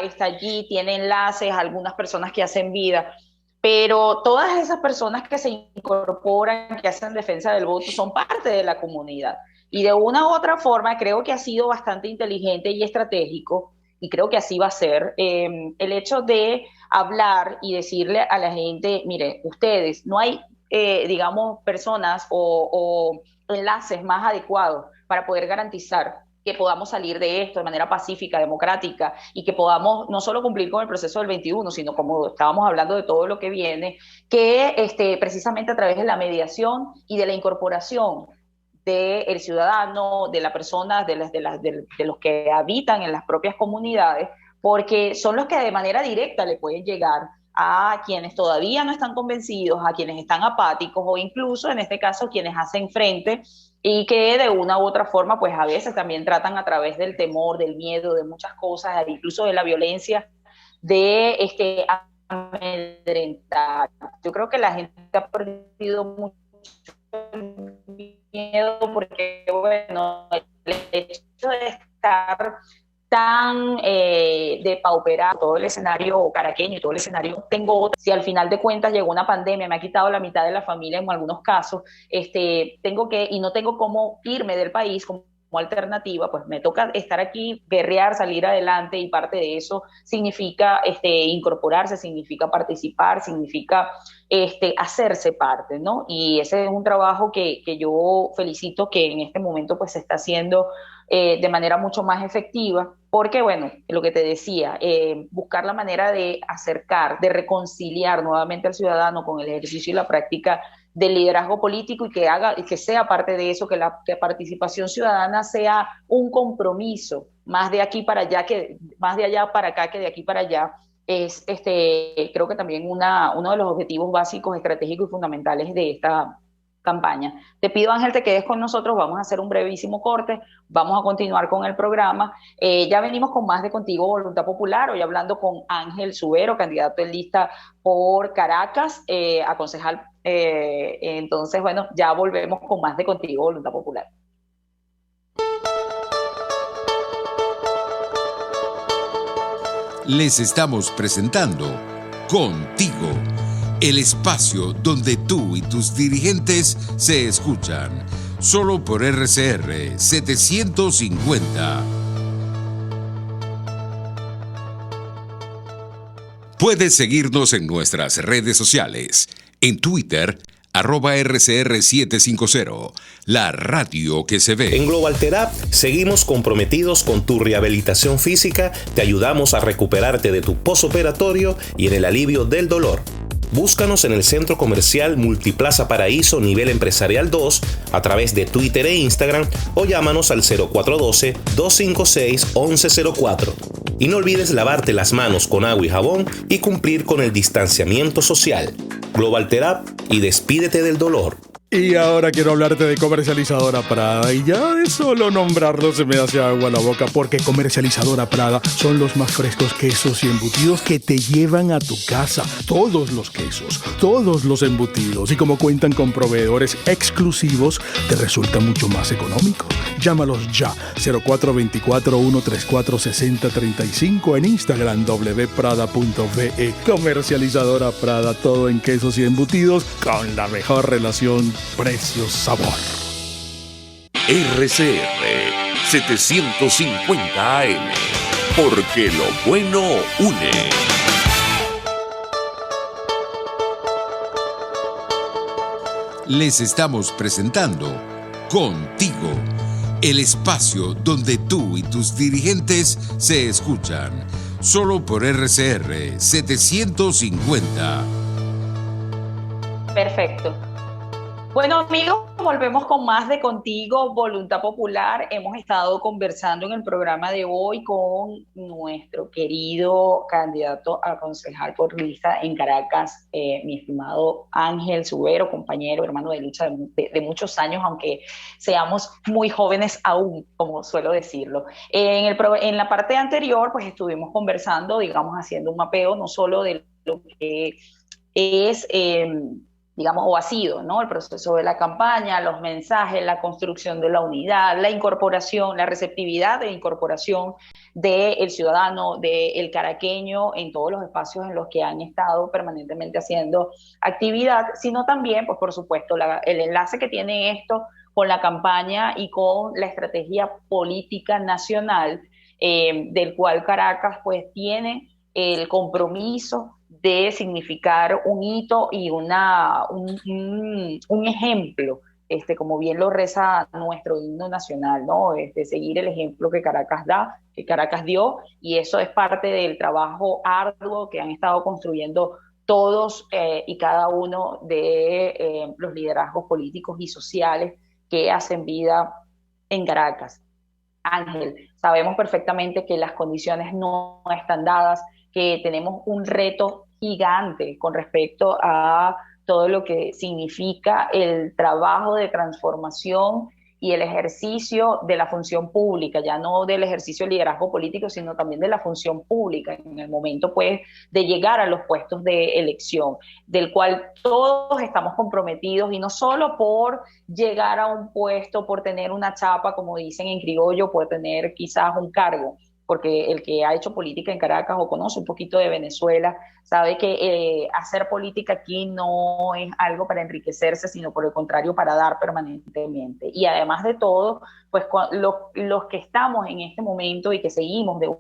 está allí, tiene enlaces, algunas personas que hacen vida, pero todas esas personas que se incorporan, que hacen defensa del voto, son parte de la comunidad. Y de una u otra forma creo que ha sido bastante inteligente y estratégico, y creo que así va a ser, el hecho de hablar y decirle a la gente, mire, ustedes, no hay, digamos, personas o enlaces más adecuados para poder garantizar que podamos salir de esto de manera pacífica, democrática, y que podamos no solo cumplir con el proceso del 21, sino como estábamos hablando de todo lo que viene, que precisamente a través de la mediación y de la incorporación del ciudadano, de la persona, de los que habitan en las propias comunidades, porque son los que de manera directa le pueden llegar a quienes todavía no están convencidos, a quienes están apáticos, o incluso en este caso quienes hacen frente y que de una u otra forma pues a veces también tratan a través del temor, del miedo, de muchas cosas, incluso de la violencia, de amedrentar. Yo creo que la gente ha perdido mucho miedo porque, bueno, el hecho de estar tan depauperado todo el escenario caraqueño y todo el escenario, si al final de cuentas llegó una pandemia, me ha quitado la mitad de la familia en algunos casos, y no tengo cómo irme del país como alternativa, pues me toca estar aquí, guerrear, salir adelante, y parte de eso significa incorporarse, significa participar, significa hacerse parte, ¿no? Y ese es un trabajo que yo felicito que en este momento pues se está haciendo de manera mucho más efectiva, porque bueno, lo que te decía, buscar la manera de acercar, de reconciliar nuevamente al ciudadano con el ejercicio y la práctica del liderazgo político, y que sea parte de eso, que la participación ciudadana sea un compromiso más de aquí para allá, más de allá para acá que de aquí para allá, es creo que también uno de los objetivos básicos, estratégicos y fundamentales de esta campaña. Te pido, Ángel, te quedes con nosotros, vamos a hacer un brevísimo corte, vamos a continuar con el programa. Ya venimos con más de Contigo Voluntad Popular, hoy hablando con Ángel Subero, candidato en lista por Caracas, a concejal. Entonces, bueno, ya volvemos con más de Contigo Voluntad Popular. Les estamos presentando Contigo, el espacio donde tú y tus dirigentes se escuchan, solo por RCR 750. Puedes seguirnos en nuestras redes sociales, en Twitter, @RCR750, la radio que se ve. En Global Therapy seguimos comprometidos con tu rehabilitación física, te ayudamos a recuperarte de tu posoperatorio y en el alivio del dolor. Búscanos en el Centro Comercial Multiplaza Paraíso Nivel Empresarial 2 a través de Twitter e Instagram, o llámanos al 0412-256-1104. Y no olvides lavarte las manos con agua y jabón y cumplir con el distanciamiento social. Global Therapy, y despídete del dolor. Y ahora quiero hablarte de Comercializadora Prada, y ya de solo nombrarlo se me hace agua la boca, porque Comercializadora Prada son los más frescos quesos y embutidos que te llevan a tu casa. Todos los quesos, todos los embutidos, y como cuentan con proveedores exclusivos, te resulta mucho más económico. Llámalos ya, 0424-134-6035, en Instagram wprada.ve. Comercializadora Prada, todo en quesos y embutidos con la mejor relación precio, sabor. RCR 750 AM, porque lo bueno une. Les estamos presentando Contigo, el espacio donde tú y tus dirigentes se escuchan, solo por RCR 750. Perfecto. Bueno, amigos, volvemos con más de Contigo, Voluntad Popular. Hemos estado conversando en el programa de hoy con nuestro querido candidato a concejal por lista en Caracas, mi estimado Ángel Subero, compañero, hermano de lucha de muchos años, aunque seamos muy jóvenes aún, como suelo decirlo. En la parte anterior, pues estuvimos conversando, digamos, haciendo un mapeo no solo de lo que es... digamos, o ha sido, ¿no? El proceso de la campaña, los mensajes, la construcción de la unidad, la incorporación, la receptividad de incorporación del ciudadano, del caraqueño en todos los espacios en los que han estado permanentemente haciendo actividad, sino también, pues por supuesto, el enlace que tiene esto con la campaña y con la estrategia política nacional, del cual Caracas pues tiene el compromiso de significar un hito y un ejemplo, como bien lo reza nuestro himno nacional, ¿no? Seguir el ejemplo que Caracas que Caracas dio, y eso es parte del trabajo arduo que han estado construyendo todos y cada uno de los liderazgos políticos y sociales que hacen vida en Caracas. Ángel, sabemos perfectamente que las condiciones no están dadas, que tenemos un reto gigante con respecto a todo lo que significa el trabajo de transformación y el ejercicio de la función pública, ya no del ejercicio de liderazgo político, sino también de la función pública en el momento pues de llegar a los puestos de elección, del cual todos estamos comprometidos, y no solo por llegar a un puesto, por tener una chapa, como dicen en criollo, por tener quizás un cargo, porque el que ha hecho política en Caracas o conoce un poquito de Venezuela sabe que hacer política aquí no es algo para enriquecerse, sino por el contrario para dar permanentemente. Y además de todo, pues los que estamos en este momento y que seguimos de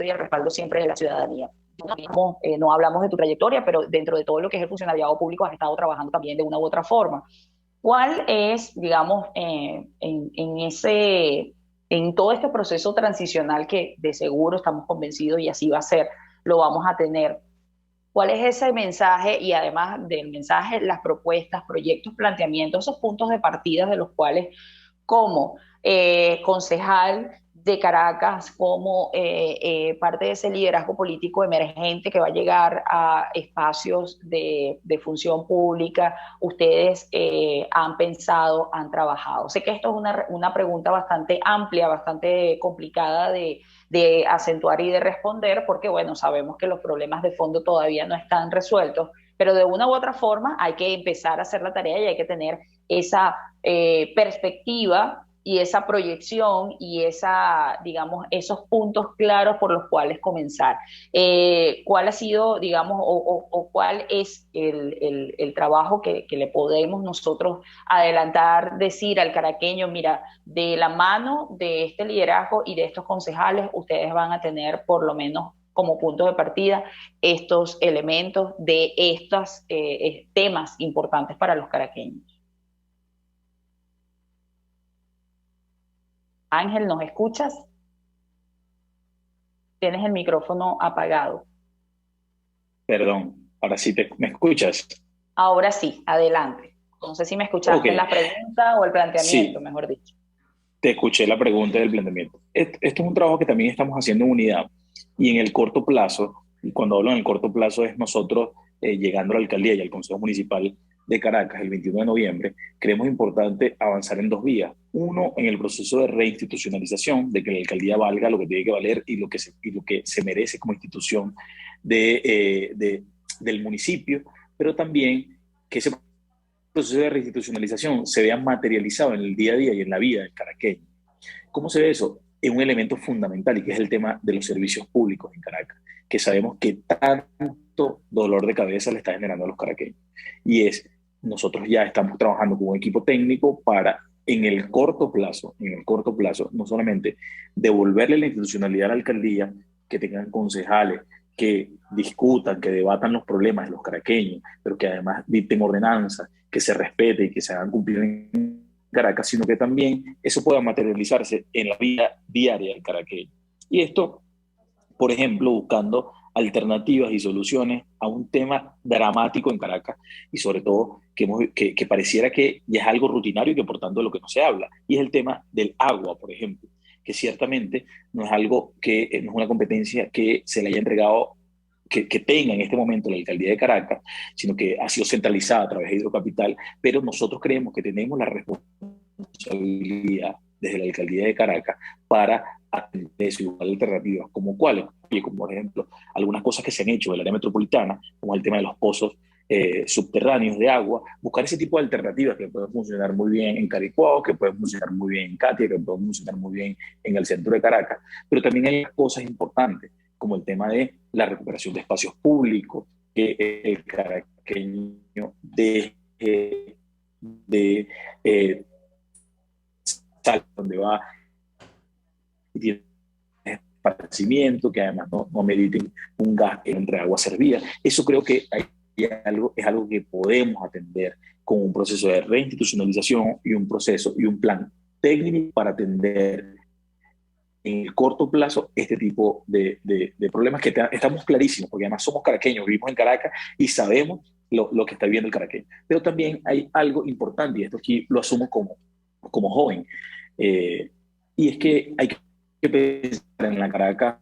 y el respaldo siempre de la ciudadanía. No hablamos de tu trayectoria, pero dentro de todo lo que es el funcionariado público has estado trabajando también de una u otra forma. ¿Cuál es, digamos, en todo este proceso transicional que de seguro estamos convencidos y así va a ser, lo vamos a tener? ¿Cuál es ese mensaje? Y además del mensaje, las propuestas, proyectos, planteamientos, esos puntos de partida de los cuales como concejal de Caracas, como parte de ese liderazgo político emergente que va a llegar a espacios de función pública, ustedes han pensado, han trabajado? Sé que esto es una pregunta bastante amplia, bastante complicada de acentuar y de responder, porque bueno, sabemos que los problemas de fondo todavía no están resueltos, pero de una u otra forma hay que empezar a hacer la tarea y hay que tener esa perspectiva y esa proyección y digamos, esos puntos claros por los cuales comenzar. ¿Cuál ha sido, digamos, o cuál es el trabajo que le podemos nosotros adelantar, decir al caraqueño, mira, de la mano de este liderazgo y de estos concejales, ustedes van a tener por lo menos como punto de partida estos elementos de estos temas importantes para los caraqueños? Ángel, ¿nos escuchas? Tienes el micrófono apagado. Perdón, ahora sí me escuchas. Ahora sí, adelante. No sé si me escuchaste la pregunta o el planteamiento, mejor dicho. Te escuché la pregunta del planteamiento. Esto es un trabajo que también estamos haciendo en unidad. Y en el corto plazo, y cuando hablo en el corto plazo es nosotros llegando a la alcaldía y al Consejo Municipal de Caracas el 21 de noviembre, creemos importante avanzar en dos vías. Uno, en el proceso de reinstitucionalización, de que la alcaldía valga lo que tiene que valer y lo que se merece como institución del municipio, pero también que ese proceso de reinstitucionalización se vea materializado en el día a día y en la vida del caraqueño. ¿Cómo se ve eso? Es un elemento fundamental y que es el tema de los servicios públicos en Caracas, que sabemos que tanto dolor de cabeza le está generando a los caraqueños. Y nosotros ya estamos trabajando con un equipo técnico para en el corto plazo, no solamente devolverle la institucionalidad a la alcaldía, que tengan concejales, que discutan, que debatan los problemas de los caraqueños, pero que además dicten ordenanzas, que se respete y que se hagan cumplir en Caracas, sino que también eso pueda materializarse en la vida diaria del caraqueño. Y esto, por ejemplo, buscando alternativas y soluciones a un tema dramático en Caracas y sobre todo que pareciera que ya es algo rutinario y que por tanto de lo que no se habla, y es el tema del agua, por ejemplo, que ciertamente no es algo que no es una competencia que se le haya entregado, que tenga en este momento la alcaldía de Caracas, sino que ha sido centralizada a través de Hidrocapital, pero nosotros creemos que tenemos la responsabilidad desde la alcaldía de Caracas para atender eso, alternativas como cuáles, como por ejemplo algunas cosas que se han hecho en el área metropolitana, como el tema de los pozos subterráneos de agua, buscar ese tipo de alternativas que pueden funcionar muy bien en Caricuao, que pueden funcionar muy bien en Catia, que pueden funcionar muy bien en el centro de Caracas, pero también hay cosas importantes, como el tema de la recuperación de espacios públicos, que el caraqueño deje de salir donde va y tiene esparcimiento, que además no mediten un gas entre agua servida. Eso creo que es algo que podemos atender con un proceso de reinstitucionalización y un proceso y un plan técnico para atender en el corto plazo este tipo de problemas que estamos clarísimos, porque además somos caraqueños, vivimos en Caracas y sabemos lo que está viviendo el caraqueño. Pero también hay algo importante, y esto aquí lo asumo como joven, y es que hay que pensar en la Caracas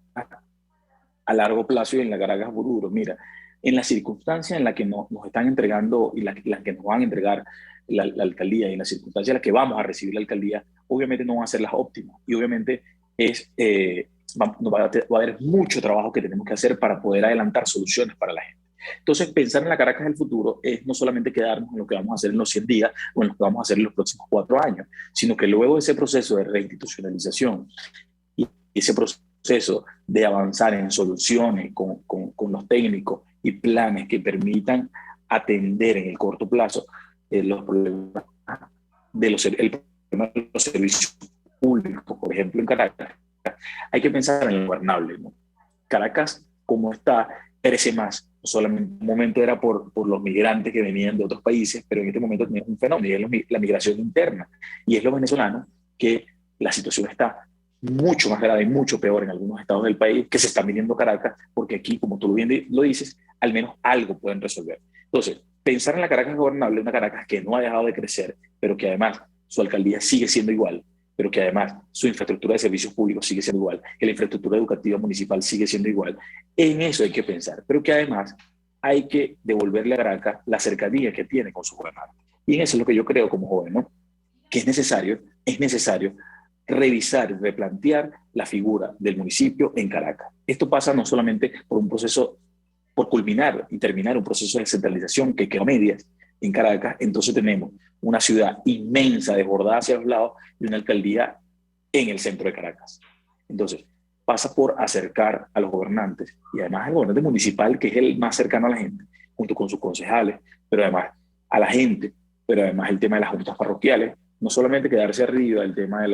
a largo plazo y en la Caracas futuro. Mira, en las circunstancias en las que nos están entregando y las que nos van a entregar la alcaldía y en las circunstancias en las que vamos a recibir la alcaldía, obviamente no van a ser las óptimas y obviamente va a haber mucho trabajo que tenemos que hacer para poder adelantar soluciones para la gente. Entonces, pensar en la Caracas del futuro es no solamente quedarnos en lo que vamos a hacer en los 100 días o en lo que vamos a hacer en los próximos 4 años, sino que luego de ese proceso de reinstitucionalización y ese proceso de avanzar en soluciones con los técnicos y planes que permitan atender en el corto plazo los problemas de los servicios públicos, por ejemplo, en Caracas, hay que pensar en lo gobernable, ¿no? Caracas, como está, crece más. No solamente un momento era por los migrantes que venían de otros países, pero en este momento tenemos un fenómeno, y es la migración interna. Y es los venezolanos que la situación está mucho más grave y mucho peor en algunos estados del país, que se están viniendo a Caracas, porque aquí, como tú bien lo dices, al menos algo pueden resolver. Entonces, pensar en la Caracas gobernable, una Caracas que no ha dejado de crecer, pero que además su alcaldía sigue siendo igual, pero que además su infraestructura de servicios públicos sigue siendo igual, que la infraestructura educativa municipal sigue siendo igual. En eso hay que pensar, pero que además hay que devolverle a Caracas la cercanía que tiene con sus gobernantes. Y en eso es lo que yo creo como joven, ¿no? Que es necesario revisar y replantear la figura del municipio en Caracas. Esto pasa no solamente por un proceso, por culminar y terminar un proceso de descentralización que quedó a medias en Caracas, entonces tenemos una ciudad inmensa, desbordada hacia los lados, y una alcaldía en el centro de Caracas. Entonces, pasa por acercar a los gobernantes, y además al gobernante municipal, que es el más cercano a la gente, junto con sus concejales, pero además a la gente, pero además el tema de las juntas parroquiales, no solamente quedarse arriba del tema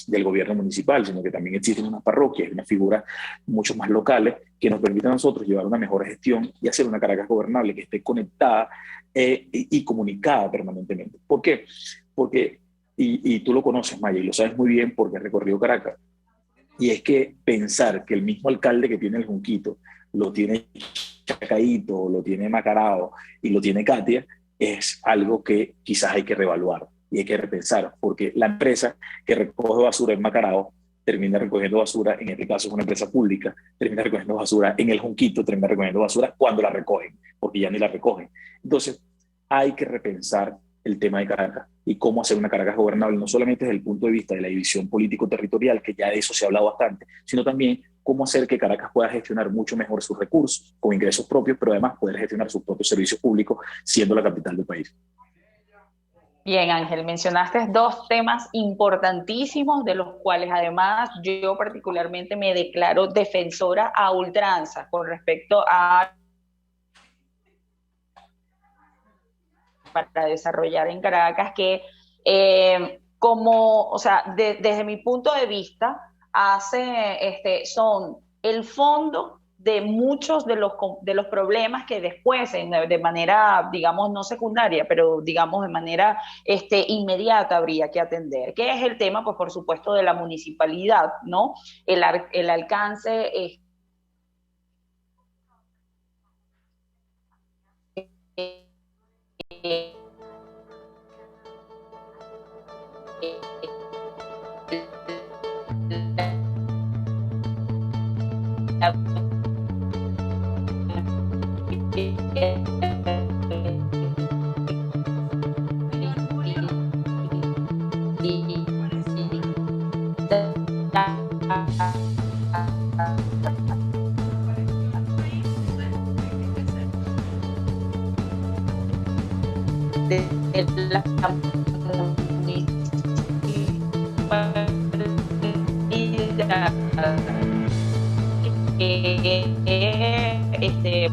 del gobierno municipal, sino que también existen unas parroquias y unas figuras mucho más locales que nos permitan a nosotros llevar una mejor gestión y hacer una Caracas gobernable que esté conectada y comunicada permanentemente. ¿Por qué? Porque, y tú lo conoces, Maya, y lo sabes muy bien porque has recorrido Caracas, y es que pensar que el mismo alcalde que tiene el Junquito lo tiene Chacaíto, lo tiene Macarao y lo tiene Catia, es algo que quizás hay que reevaluar y hay que repensar, porque la empresa que recoge basura en Macarao termina recogiendo basura, en este caso es una empresa pública, termina recogiendo basura en el Junquito, termina recogiendo basura cuando la recogen, porque ya ni la recogen. Entonces, hay que repensar el tema de Caracas y cómo hacer una Caracas gobernable, no solamente desde el punto de vista de la división político-territorial, que ya de eso se ha hablado bastante, sino también cómo hacer que Caracas pueda gestionar mucho mejor sus recursos con ingresos propios, pero además poder gestionar sus propios servicios públicos siendo la capital del país. Bien, Ángel, mencionaste dos temas importantísimos de los cuales además yo particularmente me declaro defensora a ultranza con respecto a para desarrollar en Caracas que como, o sea, desde mi punto de vista son el fondo de muchos de los problemas que después, de manera, digamos, no secundaria, pero digamos de manera inmediata habría que atender. ¿Qué es el tema? Pues por supuesto de la municipalidad, ¿no? El alcance de la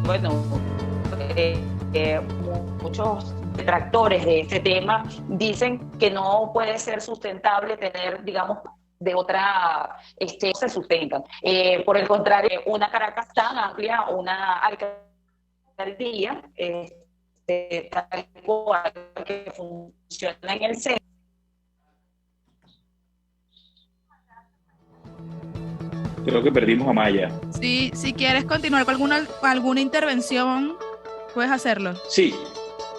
bueno, muchos detractores de este tema dicen que no puede ser sustentable tener, digamos, de otra, se sustentan. Por el contrario, una Caracas tan amplia, una alcaldía, tal cual que funciona en el centro. Creo que perdimos a Maya. Sí, si quieres continuar con alguna intervención, puedes hacerlo. Sí,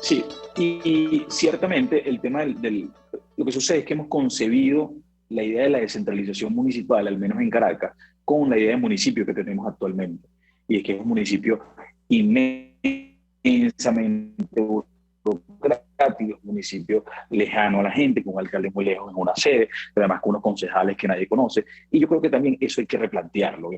sí. Y ciertamente el tema lo que sucede es que hemos concebido la idea de la descentralización municipal, al menos en Caracas, con la idea de municipio que tenemos actualmente. Y es que es un municipio inmensamente burocrático, un municipio lejano a la gente, con un alcalde muy lejos en una sede, pero además con unos concejales que nadie conoce. Y yo creo que también eso hay que replantearlo.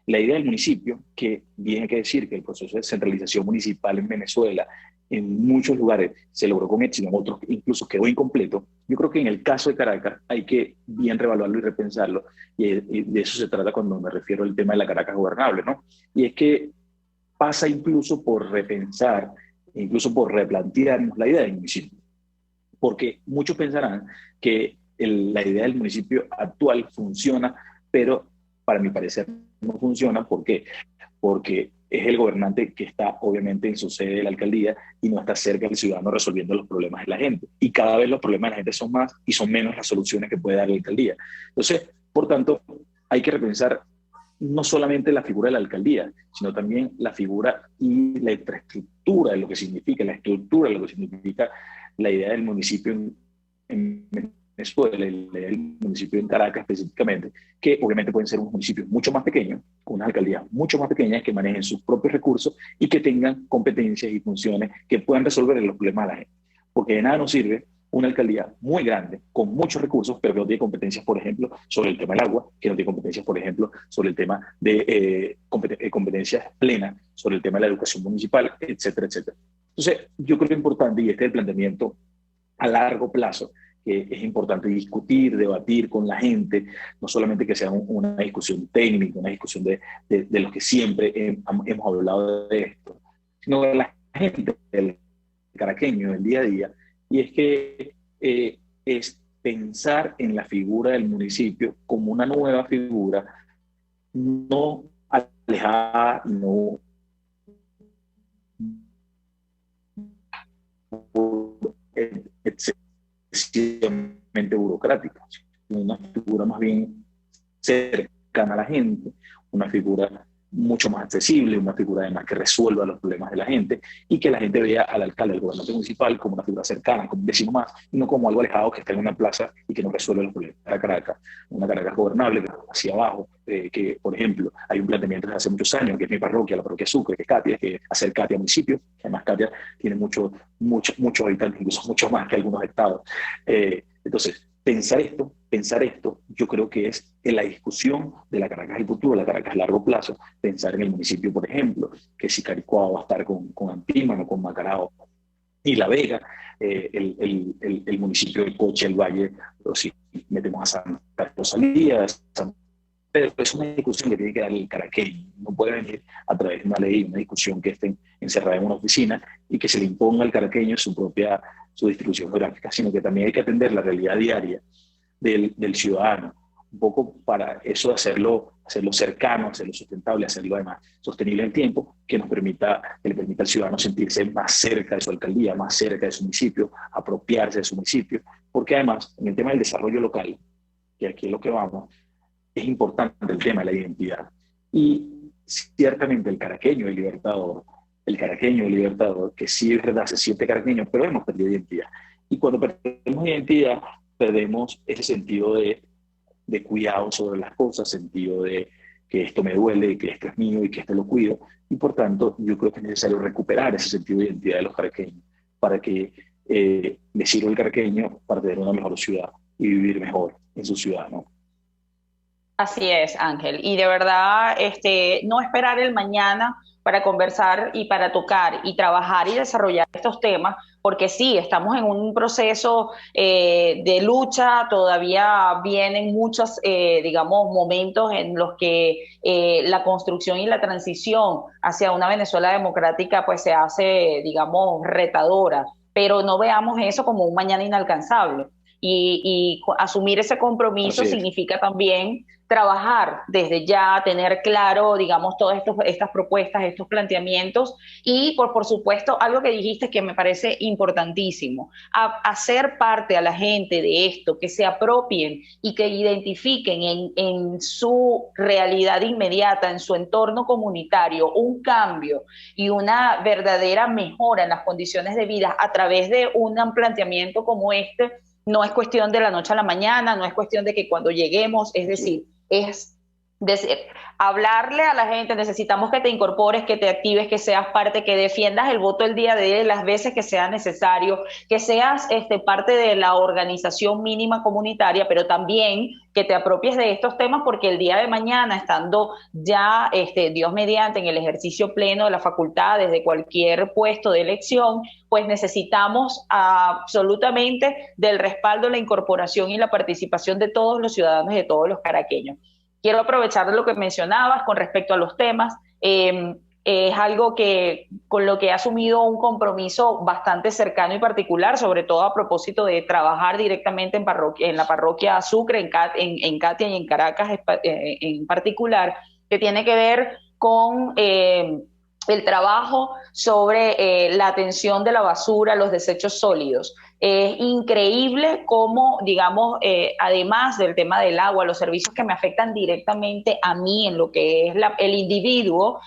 La idea del municipio, que bien hay que decir que el proceso de descentralización municipal en Venezuela en muchos lugares se logró con éxito, en otros incluso quedó incompleto. Yo creo que en el caso de Caracas hay que bien reevaluarlo y repensarlo, y de eso se trata cuando me refiero al tema de la Caracas gobernable, ¿no? Y es que pasa incluso por repensar, incluso por replantearnos la idea del municipio, porque muchos pensarán que la idea del municipio actual funciona, pero para mi parecer no funciona. ¿Por qué? Porque es el gobernante que está obviamente en su sede de la alcaldía y no está cerca del ciudadano resolviendo los problemas de la gente. Y cada vez los problemas de la gente son más y son menos las soluciones que puede dar la alcaldía. Entonces, por tanto, hay que repensar no solamente la figura de la alcaldía, sino también la figura y la infraestructura de lo que significa, la estructura de lo que significa la idea del municipio en Venezuela, el municipio en Caracas específicamente, que obviamente pueden ser unos municipios mucho más pequeños, con unas alcaldías mucho más pequeñas que manejen sus propios recursos y que tengan competencias y funciones que puedan resolver los problemas de la gente. Porque de nada nos sirve una alcaldía muy grande, con muchos recursos, pero que no tiene competencias, por ejemplo, sobre el tema del agua, que no tiene competencias, por ejemplo, sobre el tema de competencias plenas, sobre el tema de la educación municipal, etcétera, etcétera. Entonces, yo creo que es importante, y este es el planteamiento a largo plazo, que es importante discutir, debatir con la gente, no solamente que sea una discusión técnica, una discusión de los que siempre hemos hablado de esto, sino de la gente, del caraqueño, del día a día, y es que es pensar en la figura del municipio como una nueva figura, no alejada, no excesivamente burocrática, una figura más bien cercana a la gente, una figura mucho más accesible, una figura además que resuelva los problemas de la gente y que la gente vea al alcalde, al gobernante municipal, como una figura cercana, como un vecino más, y no como algo alejado que está en una plaza y que no resuelve los problemas de Caracas. Una Caracas gobernable, hacia abajo, que, por ejemplo, hay un planteamiento desde hace muchos años, que es mi parroquia, la parroquia Sucre, que es Catia, que hacer Catia municipio, que además Catia tiene muchos habitantes, incluso muchos más que algunos estados. Entonces, pensar esto, yo creo que es en la discusión de la Caracas del futuro, la Caracas a largo plazo, pensar en el municipio, por ejemplo, que si Caricuao va a estar con Antímano, con Macarao y La Vega, el municipio de Coche, el Valle, o si metemos a Santa Rosalía, pero es una discusión que tiene que dar el caraqueño, no puede venir a través de una ley, una discusión que esté encerrada en una oficina y que se le imponga al caraqueño su distribución geográfica, sino que también hay que atender la realidad diaria del ciudadano, un poco para eso hacerlo cercano, hacerlo sustentable, hacerlo además sostenible en el tiempo, que le permita al ciudadano sentirse más cerca de su alcaldía, más cerca de su municipio, apropiarse de su municipio, porque además en el tema del desarrollo local, que aquí es lo que vamos, es importante el tema de la identidad. Y ciertamente el caraqueño, el libertador, que sí es verdad, se siente caraqueño, pero hemos perdido identidad. Y cuando perdemos identidad, perdemos ese sentido de cuidado sobre las cosas, sentido de que esto me duele, que esto es mío y que esto lo cuido. Y por tanto, yo creo que es necesario recuperar ese sentido de identidad de los caraqueños para que le sirva el caraqueño para tener una mejor ciudad y vivir mejor en su ciudad, ¿no? Así es, Ángel. Y de verdad, no esperar el mañana para conversar y para tocar y trabajar y desarrollar estos temas, porque sí, estamos en un proceso de lucha, todavía vienen muchos, digamos, momentos en los que la construcción y la transición hacia una Venezuela democrática pues se hace, digamos, retadora, pero no veamos eso como un mañana inalcanzable. Y asumir ese compromiso significa también trabajar desde ya, tener claro, digamos, todas estas propuestas, estos planteamientos y, por supuesto, algo que dijiste que me parece importantísimo, hacer parte a la gente de esto, que se apropien y que identifiquen en su realidad inmediata, en su entorno comunitario, un cambio y una verdadera mejora en las condiciones de vida a través de un planteamiento como este. No es cuestión de la noche a la mañana, no es cuestión de que cuando lleguemos, es decir, hablarle a la gente, necesitamos que te incorpores, que te actives, que seas parte, que defiendas el voto el día de las veces que sea necesario, que seas parte de la organización mínima comunitaria, pero también que te apropies de estos temas porque el día de mañana, estando ya, Dios mediante, en el ejercicio pleno de la facultad, desde cualquier puesto de elección, pues necesitamos absolutamente del respaldo, la incorporación y la participación de todos los ciudadanos y de todos los caraqueños. Quiero aprovechar lo que mencionabas con respecto a los temas. Es algo con lo que he asumido un compromiso bastante cercano y particular, sobre todo a propósito de trabajar directamente en la parroquia Sucre, en Catia y en Caracas en particular, que tiene que ver con el trabajo sobre la atención de la basura, los desechos sólidos. Es increíble cómo, digamos, además del tema del agua, los servicios que me afectan directamente a mí en lo que es el individuo,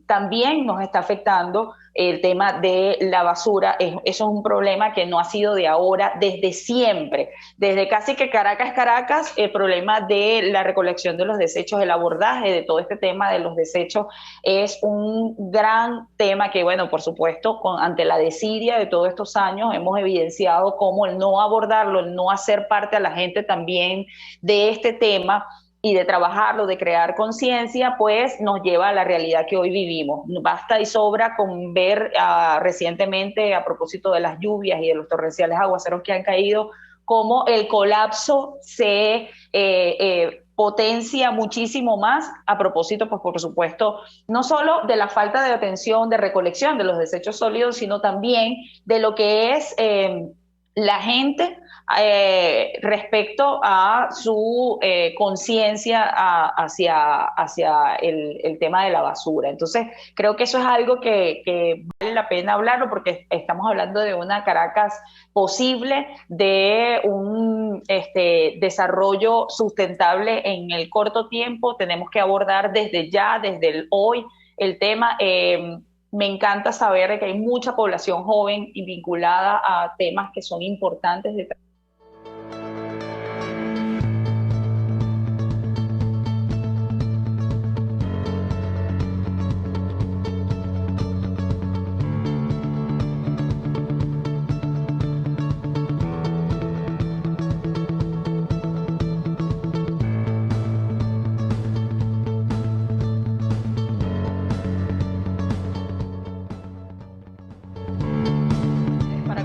también nos está afectando el tema de la basura. Eso es un problema que no ha sido de ahora, desde siempre. Desde casi que Caracas es Caracas, el problema de la recolección de los desechos, el abordaje de todo este tema de los desechos es un gran tema que, bueno, por supuesto, ante la desidia de todos estos años hemos evidenciado cómo el no abordarlo, el no hacer parte a la gente también de este tema y de trabajarlo, de crear conciencia, pues nos lleva a la realidad que hoy vivimos. Basta y sobra con ver recientemente, a propósito de las lluvias y de los torrenciales aguaceros que han caído, cómo el colapso se potencia muchísimo más a propósito, pues por supuesto, no solo de la falta de atención, de recolección de los desechos sólidos, sino también de lo que es la gente respecto a su conciencia hacia el tema de la basura. Entonces, creo que eso es algo que vale la pena hablarlo porque estamos hablando de una Caracas posible, de un desarrollo sustentable en el corto tiempo. Tenemos que abordar desde ya, desde el hoy, el tema. Me encanta saber que hay mucha población joven y vinculada a temas que son importantes de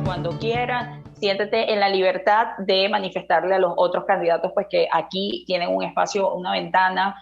cuando quieran. Siéntete en la libertad de manifestarle a los otros candidatos pues que aquí tienen un espacio, una ventana,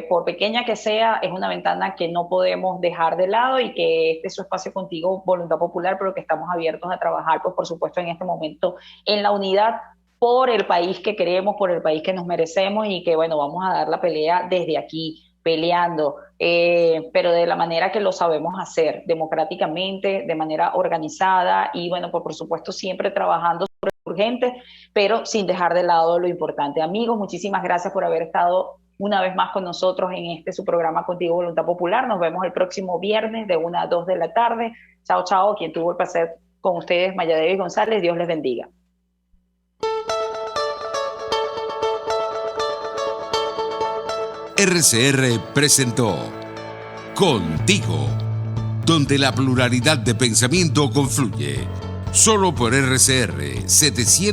por pequeña que sea, es una ventana que no podemos dejar de lado y que este es su espacio contigo, Voluntad Popular, pero que estamos abiertos a trabajar, pues por supuesto en este momento en la unidad por el país que queremos, por el país que nos merecemos y que bueno, vamos a dar la pelea desde aquí, peleando, pero de la manera que lo sabemos hacer, democráticamente, de manera organizada y bueno, pues por supuesto siempre trabajando sobre lo urgente, pero sin dejar de lado lo importante. Amigos, muchísimas gracias por haber estado una vez más con nosotros en su programa Contigo Voluntad Popular. Nos vemos el próximo viernes de 1 a 2 de la tarde. Chao, chao. Quien tuvo el placer con ustedes, Maya Davis González. Dios les bendiga. RCR presentó Contigo, donde la pluralidad de pensamiento confluye. Solo por RCR 700.